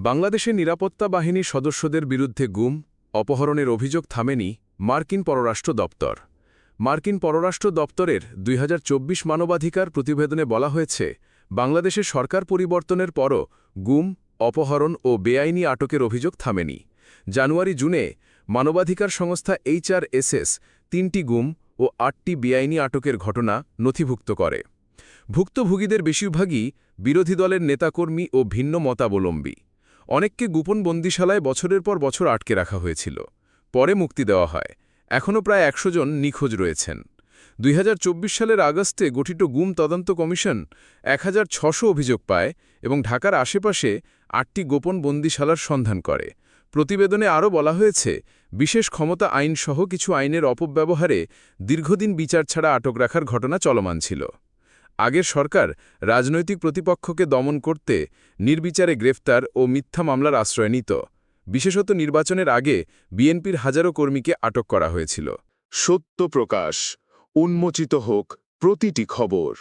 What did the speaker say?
বাংলাদেশের নিরাপত্তা বাহিনীর সদস্যদের বিরুদ্ধে গুম, অপহরণের অভিযোগ থামেনি মার্কিন পররাষ্ট্র দপ্তর। মার্কিন পররাষ্ট্র দপ্তরের ২০২৪ মানবাধিকার প্রতিবেদনে বলা হয়েছে, বাংলাদেশের সরকার পরিবর্তনের পরও গুম, অপহরণ ও বেআইনি আটকের অভিযোগ থামেনি। জানুয়ারি-জুনে মানবাধিকার সংস্থা HRSS ৩টি গুম ও ৮টি বেআইনি আটকের ঘটনা নথিভুক্ত করে। ভুক্তভোগীদের বেশিরভাগই বিরোধী দলের নেতাকর্মী ও ভিন্ন মতাবলম্বী। অনেককে গোপন বন্দিশালায় বছরের পর বছর আটকে রাখা হয়েছিল, পরে মুক্তি দেওয়া হয়। এখনও প্রায় ১০০ জন নিখোঁজ রয়েছেন। ২০২৪ সালের আগস্টে গঠিত গুম তদন্ত কমিশন ১৬০০ অভিযোগ পায় এবং ঢাকার আশেপাশে ৮টি গোপন বন্দিশালার সন্ধান করে। প্রতিবেদনে আরও বলা হয়েছে, বিশেষ ক্ষমতা আইনসহ কিছু আইনের অপব্যবহারে দীর্ঘদিন বিচার ছাড়া আটক রাখার ঘটনা চলমান ছিল। আগের সরকার রাজনৈতিক প্রতিপক্ষকে দমন করতে নির্বিচারে গ্রেফতার ও মিথ্যা মামলার আশ্রয় নিত। বিশেষত নির্বাচনের আগে বিএনপির হাজারো কর্মীকে আটক করা হয়েছিল। সত্য প্রকাশ, উন্মোচিত হোক প্রতিটি খবর।